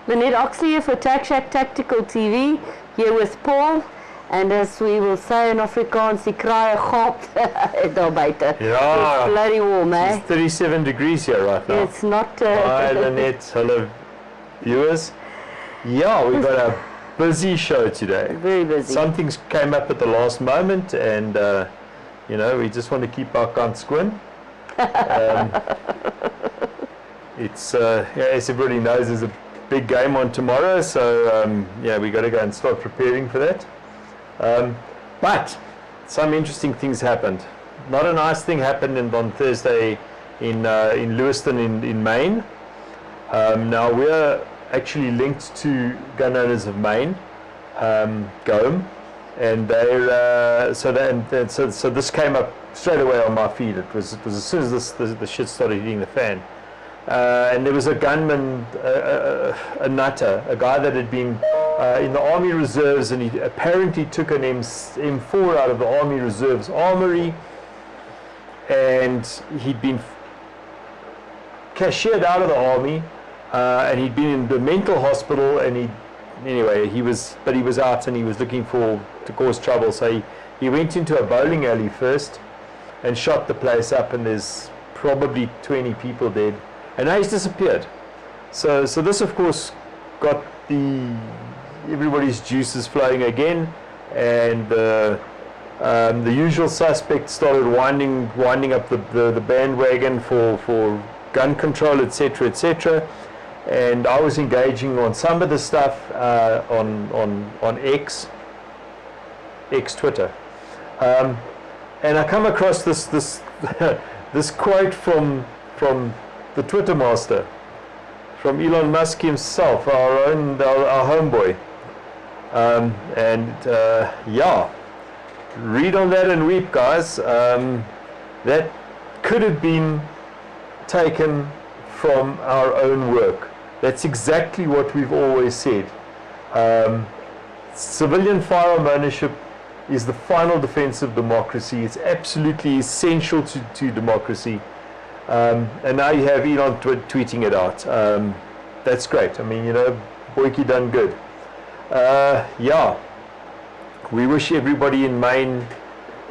Lynette Oxley here for Tack Shack Tactical TV, here with Paul. And as we will say in Afrikaans, die kraaie gaap daar buite. Yeah. It's bloody warm, eh? It's 37 degrees here right now. It's not... Hi Lynette, hello viewers. Yeah, we've got a busy show today. Very busy. Some things came up at the last moment and, you know, we just want to keep our kant skoon. It's, as everybody knows, there's a big game on tomorrow, so yeah, we got to go and start preparing for that. But some interesting things happened. Not a nice thing happened on Thursday in Lewiston in Maine. Now we're actually linked to Gun Owners of Maine, GOM, and they're so this came up straight away on my feed. It was as soon as the shit started hitting the fan. And there was a gunman, a nutter, a guy that had been in the Army Reserves, and he apparently took an M4 out of the Army Reserves armory, and he'd been cashiered out of the army, and he'd been in the mental hospital, and he was out, and he was looking to cause trouble, so he went into a bowling alley first and shot the place up, and there's probably 20 people dead. And now he's disappeared. So this, of course, got everybody's juices flowing again, and the usual suspects started winding up the bandwagon for gun control, etc., etc. And I was engaging on some of the stuff on X Twitter, and I come across this this quote from the Twitter master, from Elon Musk himself, our homeboy, yeah, read on that and weep, guys. That could have been taken from our own work. That's exactly what we've always said. Civilian firearm ownership is the final defense of democracy. It's absolutely essential to democracy. And now you have Elon tweeting it out. That's great. I mean, you know, Boykie done good. Yeah, we wish everybody in Maine,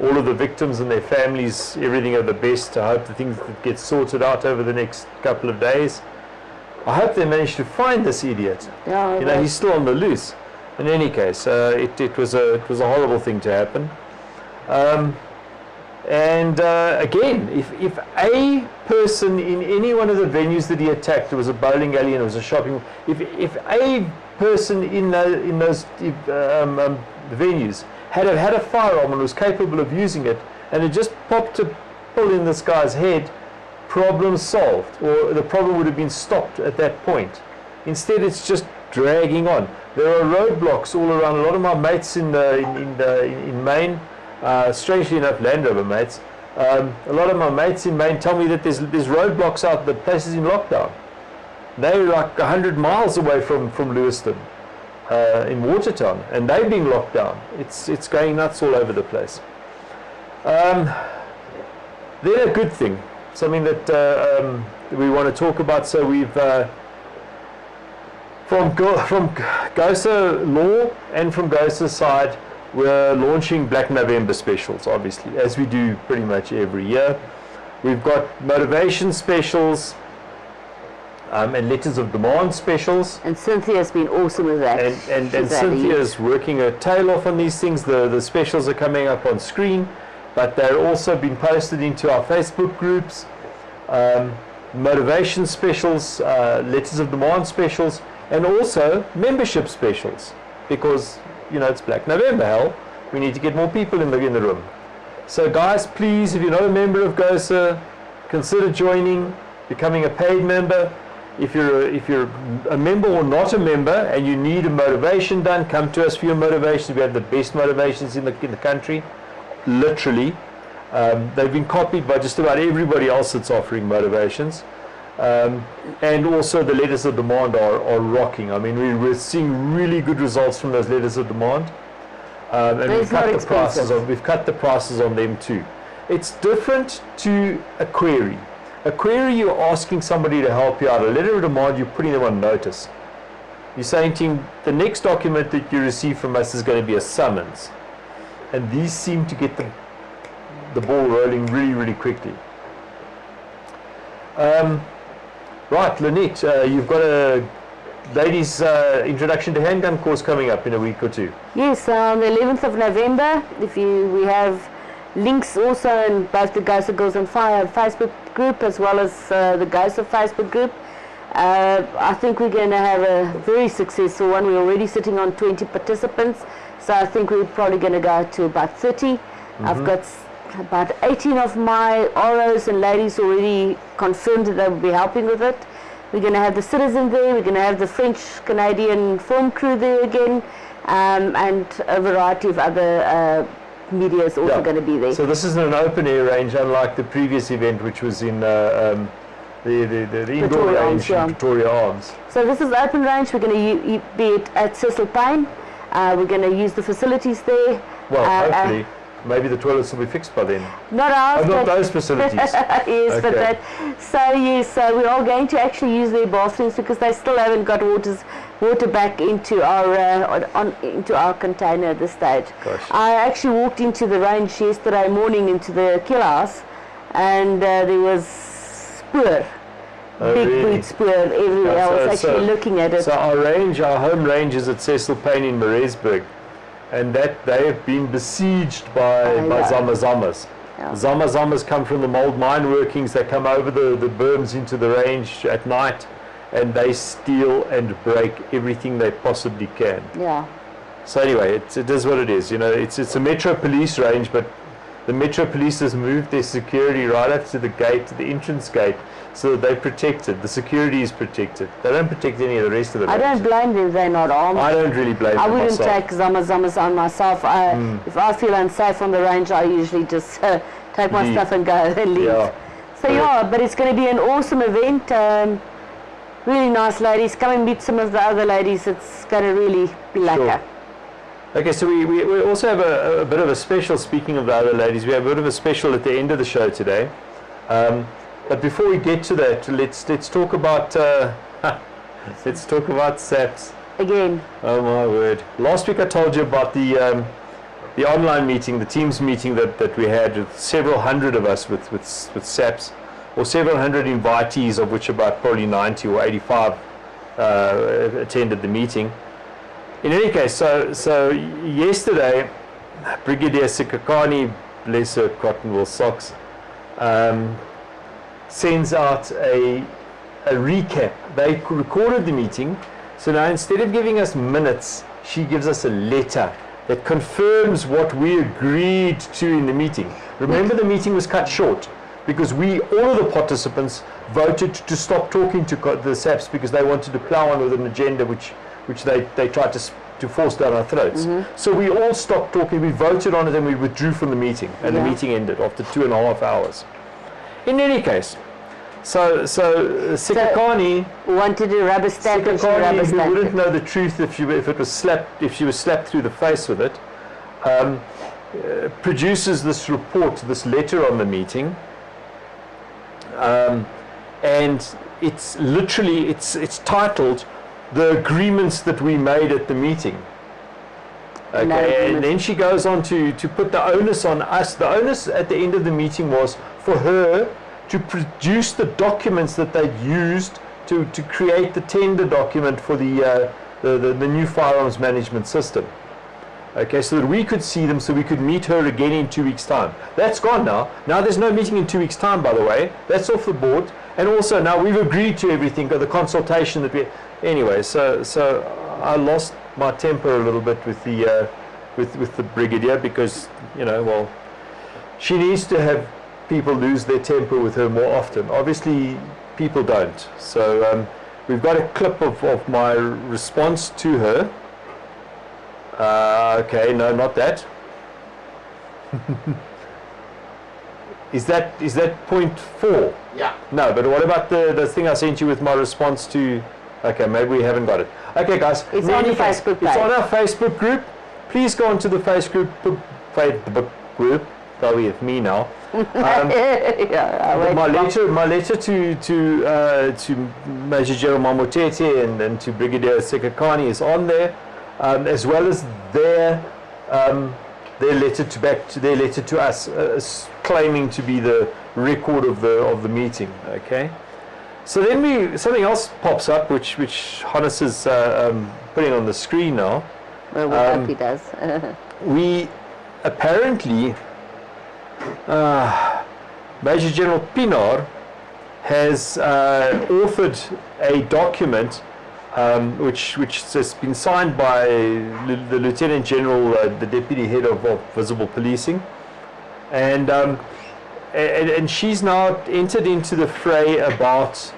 all of the victims and their families, everything of the best. I hope the things get sorted out over the next couple of days. I hope they manage to find this idiot. Yeah, you know, he's still on the loose. In any case, it was a horrible thing to happen. And again, if a person in any one of the venues that he attacked, it was a bowling alley and it was a shopping, if a person in those venues had a firearm and was capable of using it, and it just popped a pull in this guy's head, problem solved, or the problem would have been stopped at that point. Instead, it's just dragging on. There are roadblocks all around. A lot of my mates in Maine, strangely enough, Land Rover mates, a lot of my mates in Maine tell me that there's roadblocks out, the place is in lockdown. They're like 100 miles away from Lewiston, in Watertown, and they're being locked down. It's going nuts all over the place. Then a good thing, something that we want to talk about. So we've from GOSA Law and from GOSA side, we're launching Black November specials, obviously, as we do pretty much every year. We've got motivation specials and letters of demand specials. And Cynthia's been awesome with that. And Cynthia's working her tail off on these things. The specials are coming up on screen, but they're also been posted into our Facebook groups. Motivation specials, letters of demand specials, and also membership specials, because you know it's Black November, hell, we need to get more people in the room. So guys, please, if you're not a member of GOSA, consider joining, becoming a paid member. If you're a member or not a member and you need a motivation done, come to us for your motivations. We have the best motivations in the country, literally. They've been copied by just about everybody else that's offering motivations. And also the letters of demand are rocking. I mean, we're seeing really good results from those letters of demand. And we've cut the prices on them too. It's different to a query. A query, you're asking somebody to help you out. A letter of demand, you're putting them on notice. You're saying to him, the next document that you receive from us is going to be a summons. And these seem to get the ball rolling really, really quickly. Right, Lynette, you've got a ladies' introduction to handgun course coming up in a week or two. Yes, on the 11th of November. We have links also in both the GOSA Girls on Fire Facebook group as well as the GOSA Facebook group. I think we're going to have a very successful one. We're already sitting on 20 participants, so I think we're probably going to go to about 30. I've got about 18 of my ROs and ladies already confirmed that they will be helping with it. We're going to have the citizen there, we're going to have the French-Canadian film crew there again, and a variety of other media is also going to be there. So this is an open-air range, unlike the previous event, which was in the indoor range in Pretoria Arms. So this is open range. We're going to be at Cecil Payne. We're going to use the facilities there. Well, hopefully. Maybe the toilets will be fixed by then. Not ours. Not those facilities. Yes, okay. But that. So yes, so we are going to actually use their bathrooms because they still haven't got water back into our container at this stage. Gosh. I actually walked into the range yesterday morning into the kill house, and there was spoor. Big boot spoor everywhere. Yeah, I was actually looking at it. So our home range is at Cecil Payne in Maresburg. And that they have been besieged by Zamazamas. Yeah. Zamazamas come from the mold mine workings. They come over the berms into the range at night, and they steal and break everything they possibly can. Yeah. So anyway, it is what it is. You know, it's a Metro Police range, but the Metro Police has moved their security right up to the gate, to the entrance gate, so that they're protected. The security is protected. They don't protect any of the rest of the range. I don't blame them if they're not armed. I don't really blame them I wouldn't myself. take Zamazamas on myself. If I feel unsafe on the range, I usually just take my stuff and go and leave. Yeah. So but it's going to be an awesome event. Really nice ladies. Come and meet some of the other ladies. It's going to really be lekker. Okay, so we also have a bit of a special. Speaking of the other ladies, we have a bit of a special at the end of the show today. But before we get to that, let's talk about SAPS Again. Oh my word! Last week I told you about the online meeting, the Teams meeting that we had with several hundred of us with SAPS, or several hundred invitees, of which about probably 90 or 85 attended the meeting. In any case, so yesterday, Brigadier Sikakani, bless her cotton wool socks, sends out a recap. They recorded the meeting, so now instead of giving us minutes, she gives us a letter that confirms what we agreed to in the meeting. Remember, the meeting was cut short because all of the participants voted to stop talking to the SAPS because they wanted to plow on with an agenda which they tried to force down our throats. So we all stopped talking, we voted on it, and we withdrew from the meeting, and the meeting ended after 2.5 hours. In any case, so Sikakani wanted a rubber stamp, who wouldn't know the truth if she was slapped through the face with it, produces this report, this letter on the meeting, and it's literally it's titled "The Agreements That We Made at the Meeting." Okay, and then she goes on to put the onus on us. The onus at the end of the meeting was for her to produce the documents that they used to create the tender document for the new firearms management system. Okay, so that we could see them, so we could meet her again in 2 weeks' time. That's gone now. Now there's no meeting in 2 weeks' time, by the way. That's off the board. And also now we've agreed to everything, the consultation that we... Anyway, so I lost my temper a little bit with the brigadier because, well, she needs to have people lose their temper with her more often. Obviously, people don't. So we've got a clip of my response to her. Okay, no, not that. Is that point 4? Yeah. No, but what about the thing I sent you with my response to... Okay, maybe we haven't got it. Okay, guys. It's on the Facebook page. It's on our Facebook group. Please go onto the Facebook group. Go with me now. My letter to Major General Mamotete and to Brigadier Sekakani is on there, as well as their letter to us, claiming to be the record of the meeting. Okay. So then something else pops up, which Hannes is putting on the screen now. Well, we hope he does. We apparently, Major General Pinar has authored a document which has been signed by the Lieutenant General, the Deputy Head of Visible Policing, and she's now entered into the fray about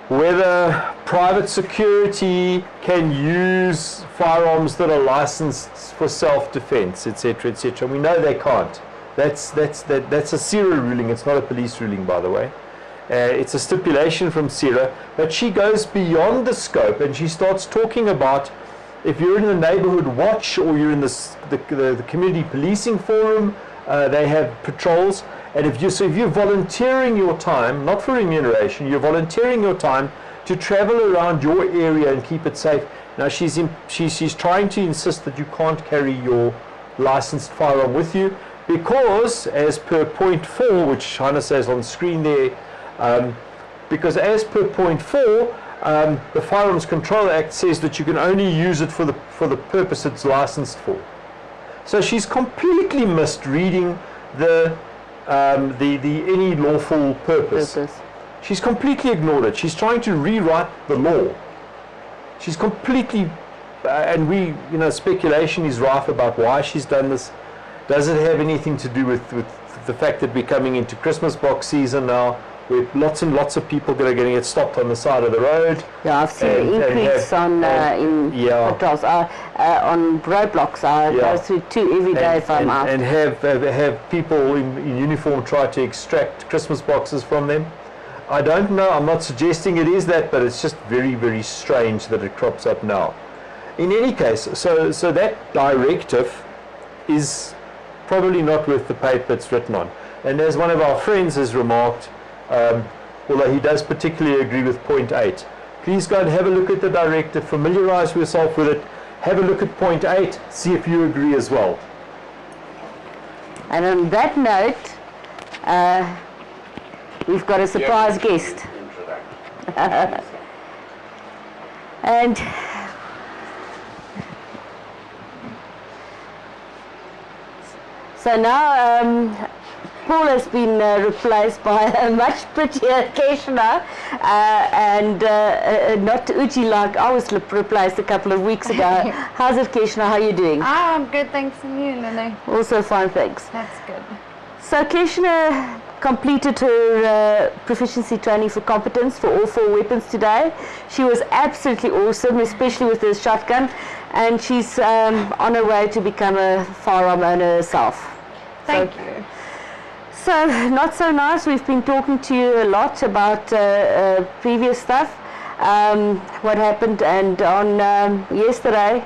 whether private security can use firearms that are licensed for self-defense, etc., etc. We know they can't. That's a CIRA ruling. It's not a police ruling, by the way. It's a stipulation from CIRA, but she goes beyond the scope and she starts talking about if you're in the neighborhood watch or you're in the community policing forum, they have patrols. And if you're volunteering your time, not for remuneration, you're volunteering your time to travel around your area and keep it safe. Now she's trying to insist that you can't carry your licensed firearm with you because, as per point 4, which Hannah says on screen there, because as per point 4, the Firearms Control Act says that you can only use it for the purpose it's licensed for. So she's completely misreading the any lawful purpose. She's completely ignored it. She's trying to rewrite the law. She's completely, and speculation is rife about why she's done this. Does it have anything to do with the fact that we're coming into Christmas box season now, where lots and lots of people are going to get stopped on the side of the road? Yeah, I've seen an increase on patrols, on roadblocks. I go through 2 every day if I'm out. And have people in uniform try to extract Christmas boxes from them? I don't know. I'm not suggesting it is that, but it's just very, very strange that it crops up now. In any case, so that directive is probably not worth the paper it's written on. And as one of our friends has remarked, although he does particularly agree with point 8, please go and have a look at the directive, familiarize yourself with it, have a look at point 8, see if you agree as well. And on that note, we've got a surprise guest. And so now Paul has been replaced by a much prettier Keshna, and not Uchi like I was replaced a couple of weeks ago. How's it, Keshna? How are you doing? I'm good, thanks. And you, Lily? Also fine, thanks. That's good. So Keshna completed her proficiency training for competence for all 4 weapons today. She was absolutely awesome, especially with her shotgun, and she's on her way to become a firearm owner herself. Thank you. So, not so nice. We've been talking to you a lot about previous stuff, what happened, and on yesterday,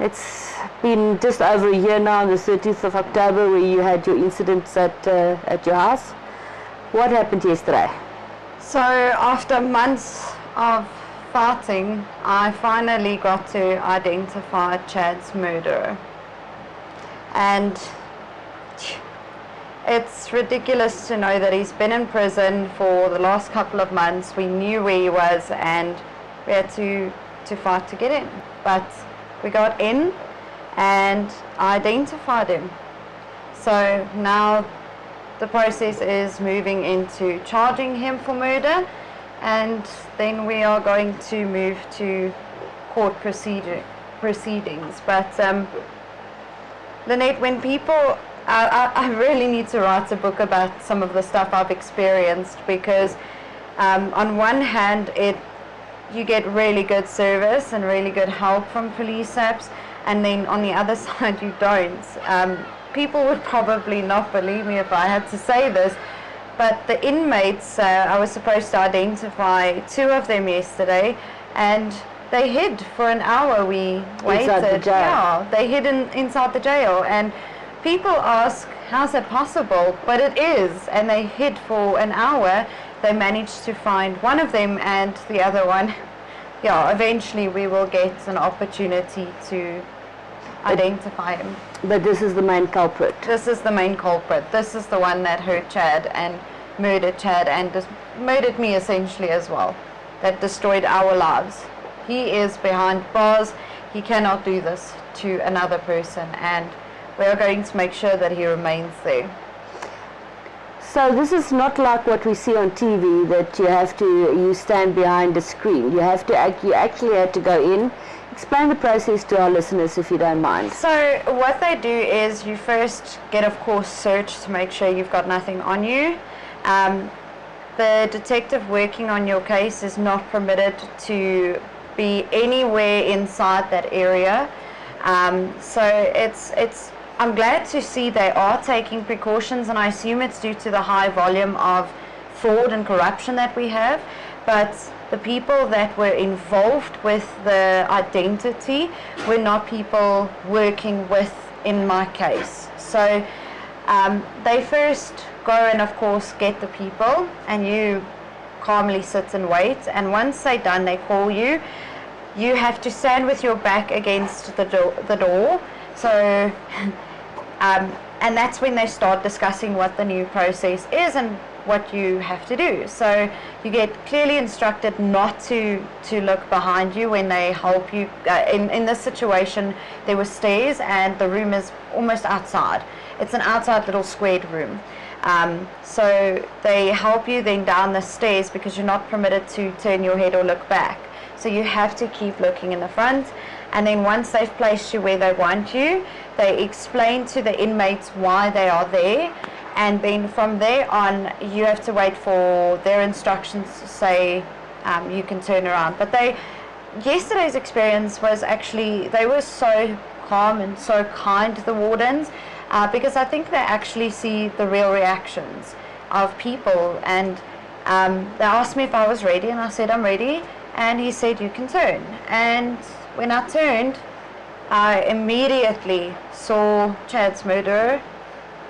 it's been just over a year now, on the 30th of October, where you had your incidents at your house. What happened yesterday? So, after months of fighting, I finally got to identify Chad's murderer. And it's ridiculous to know that he's been in prison for the last couple of months. We knew where he was and we had to fight to get in. But we got in and I identified him. So now the process is moving into charging him for murder, and then we are going to move to court proceedings. But Lynette, when people, I really need to write a book about some of the stuff I've experienced, because on one hand you get really good service and really good help from police SAPS, and then on the other side you don't. People would probably not believe me if I had to say this, but the inmates, I was supposed to identify 2 of them yesterday, and they hid for an hour. We waited. Inside the jail. Yeah, they hid inside the jail, and people ask, how's that possible? But it is. And they hid for an hour. They managed to find one of them, and the other one, yeah, eventually we will get an opportunity to identify him. But this is the main culprit. This is the main culprit. This is the one that hurt Chad and murdered Chad and murdered me essentially as well. That destroyed our lives. He is behind bars. He cannot do this to another person, and we are going to make sure that he remains there. So this is not like what we see on TV, that you stand behind a screen. You actually have to go in. Explain the process to our listeners if you don't mind. So what they do is you first get, of course, searched to make sure you've got nothing on you. The detective working on your case is not permitted to be anywhere inside that area. I'm glad to see they are taking precautions, and I assume it's due to the high volume of fraud and corruption that we have. But the people that were involved with the identity were not people working with in my case. So they first go and, of course, get the people, and you calmly sit and wait. And once they're done, they call you. You have to stand with your back against the door. So, and that's when they start discussing what the new process is and what you have to do. So you get clearly instructed not to look behind you when they help you. In this situation, there were stairs, and the room is almost outside. It's an outside little squared room. So they help you then down the stairs, because you're not permitted to turn your head or look back. So you have to keep looking in the front. And then once they've placed you where they want you, they explain to the inmates why they are there. And then from there on, you have to wait for their instructions to say you can turn around. But yesterday's experience was actually, they were so calm and so kind, the wardens, because I think they actually see the real reactions of people. And they asked me if I was ready, and I said I'm ready. And he said, you can turn. And when I turned, I immediately saw Chad's murderer.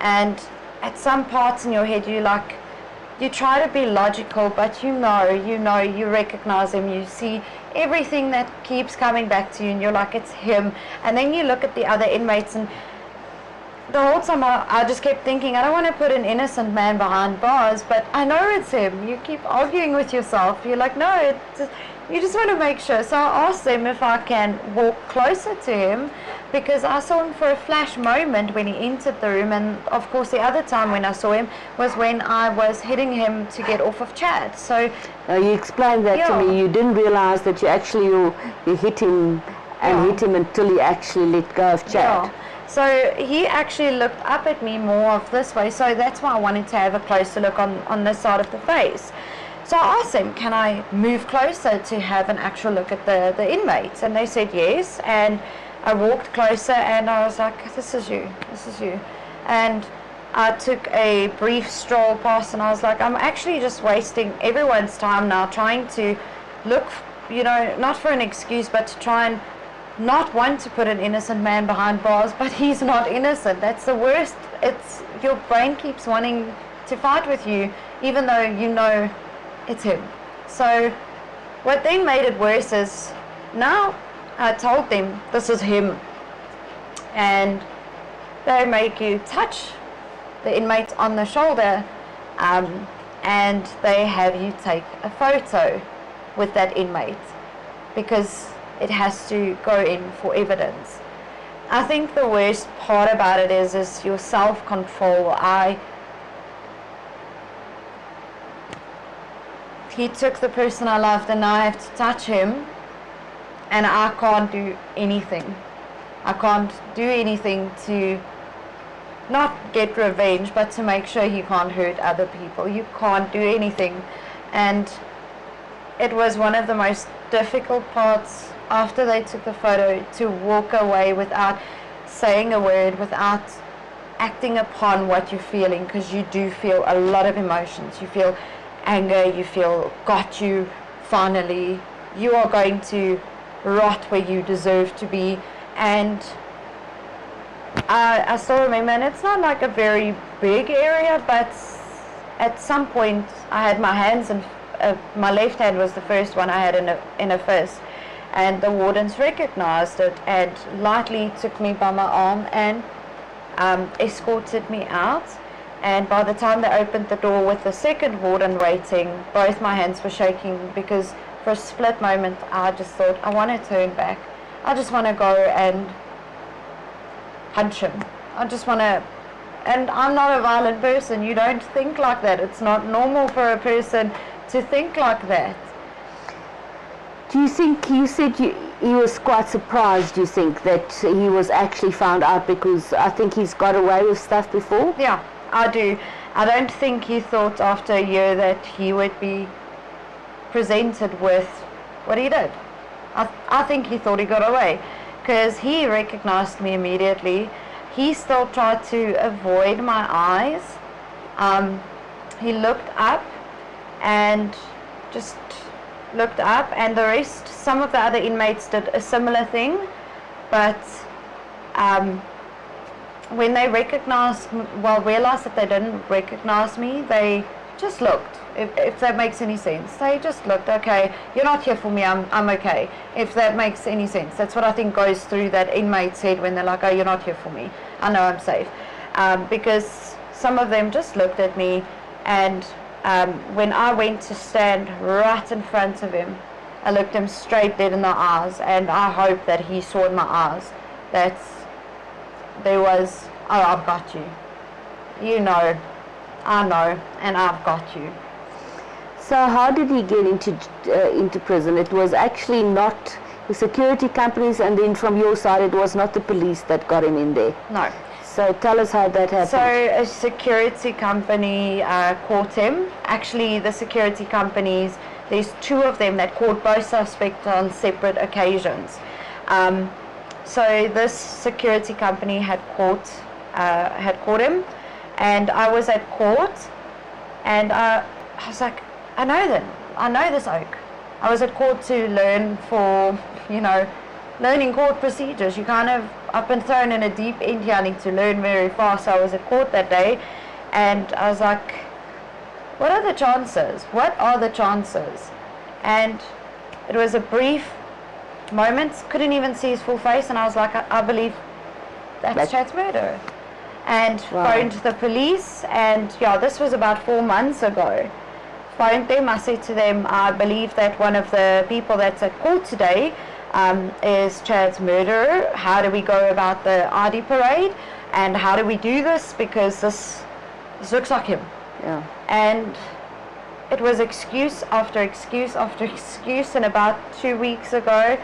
And at some parts in your head, you try to be logical, but you recognize him, you see everything that keeps coming back to you, and you're like, it's him. And then you look at the other inmates, and the whole time I just kept thinking, I don't want to put an innocent man behind bars, but I know it's him. You keep arguing with yourself. You're like, no, you just want to make sure. So I asked them if I can walk closer to him, because I saw him for a flash moment when he entered the room. And of course the other time when I saw him was when I was hitting him to get off of Chad. So you explained that to me. You didn't realize that you hit him and hit him until he actually let go of Chad. Yeah. So he actually looked up at me more of this way, so that's why I wanted to have a closer look on this side of the face. So I asked them, can I move closer to have an actual look at the inmates? And they said yes. And I walked closer, and I was like, this is you. And I took a brief stroll past, and I was like, I'm actually just wasting everyone's time now trying to look, not for an excuse, but to try and not want to put an innocent man behind bars, but he's not innocent. That's the worst. It's your brain keeps wanting to fight with you, even though you know it's him. So what then made it worse is, now I told them this is him, and they make you touch the inmate on the shoulder, and they have you take a photo with that inmate, because it has to go in for evidence. I think the worst part about it is your self-control. He took the person I loved, and now I have to touch him, and I can't do anything. I can't do anything to not get revenge, but to make sure he can't hurt other people. You can't do anything. And it was one of the most difficult parts after they took the photo, to walk away without saying a word, without acting upon what you're feeling, because you do feel a lot of emotions. You feel anger, you feel got you, finally, you are going to rot where you deserve to be. And I still remember, and it's not like a very big area, but at some point I had my hands and my left hand was the first one I had in a fist, and the wardens recognized it and lightly took me by my arm and escorted me out. And by the time they opened the door with the second warden waiting, both my hands were shaking, because for a split moment I just thought, I want to turn back. I just want to go and punch him. I just want to, and I'm not a violent person. You don't think like that. It's not normal for a person to think like that. Do you think, you said he was quite surprised, you think, that he was actually found out, because I think he's got away with stuff before? Yeah, I do. I don't think he thought after a year that he would be presented with what he did. I think he thought he got away, because he recognized me immediately. He still tried to avoid my eyes. He looked up and just looked up, and the rest, some of the other inmates did a similar thing, but when they realized that they didn't recognize me, they just looked, if that makes any sense. They just looked, okay, you're not here for me, I'm okay, if that makes any sense. That's what I think goes through that inmate's head when they're like, oh, you're not here for me, I know I'm safe. Because some of them just looked at me, and when I went to stand right in front of him, I looked him straight dead in the eyes, and I hope that he saw in my eyes that there was, oh, I've got you. You know, I know, and I've got you. So how did he get into prison? It was actually not the security companies, and then from your side it was not the police that got him in there? No. So tell us how that happened. So a security company caught him. Actually, the security companies, there's two of them that caught both suspects on separate occasions. So this security company had caught him, and I was at court, and I was like, I know this oak. I was at court to learn for, learning court procedures. You kind of up and thrown in a deep end here. I need to learn very fast. So I was at court that day, and I was like, what are the chances? What are the chances? And it was a brief moment, couldn't even see his full face, and I was like, I believe that's Chad's murder. And phoned the police, and yeah, this was about 4 months ago. Phoned them, I said to them, I believe that one of the people that's at court today is Chad's murderer. How do we go about the ID parade, and how do we do this, because this looks like him. Yeah. And it was excuse after excuse after excuse, and about 2 weeks ago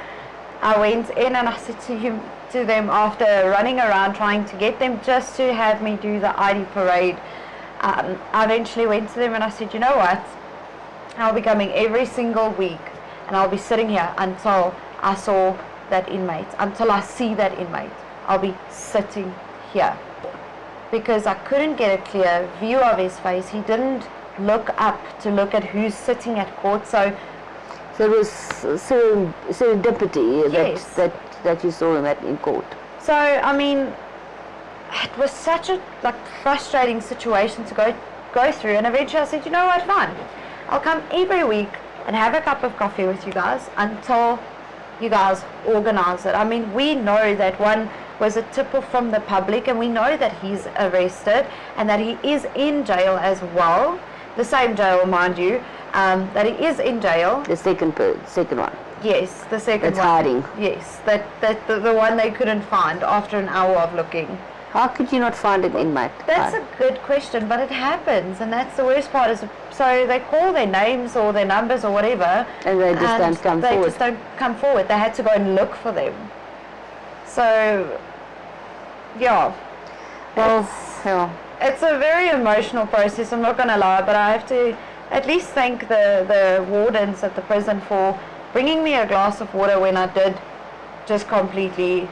I went in and I said to them, after running around trying to get them just to have me do the ID parade, I eventually went to them and I said, you know what, I'll be coming every single week, and I'll be sitting here until I saw that inmate, until I see that inmate. I'll be sitting here, because I couldn't get a clear view of his face. He didn't look up to look at who's sitting at court. So it was serendipity Yes. that you saw him in court. So I mean, it was such a frustrating situation to go through, and eventually I said, you know what, fine, I'll come every week and have a cup of coffee with you guys until you guys organize it. I mean, we know that one was a tip-off from the public, and we know that he's arrested and that he is in jail as well. The same jail, mind you, that he is in jail. The second one. Yes, the second That's one. hiding. Yes, the one they couldn't find after an hour of looking. How could you not find an inmate? That's a good question, but it happens, and that's the worst part. Is so they call their names or their numbers or whatever, and they just don't come forward. They just don't come forward. They had to go and look for them. So, yeah. Well, yeah. It's a very emotional process, I'm not going to lie, but I have to at least thank the wardens at the prison for bringing me a glass of water when I did just completely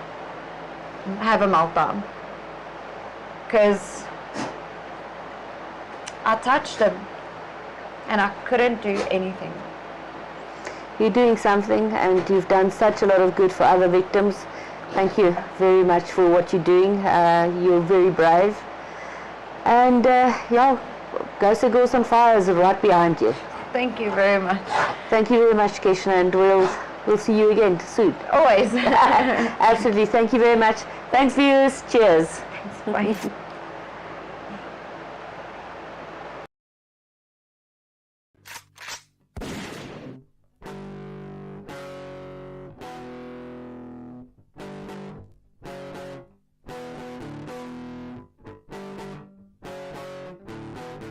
have a meltdown. Because I touched him and I couldn't do anything. You're doing something, and you've done such a lot of good for other victims. Thank you very much for what you're doing. You're very brave. And yeah, GOSA Girls on Fire is right behind you. Thank you very much. Thank you very much, Keshna, and we'll see you again soon. Always. Absolutely. Thank you very much. Thanks, viewers. Cheers. Thanks. Bye.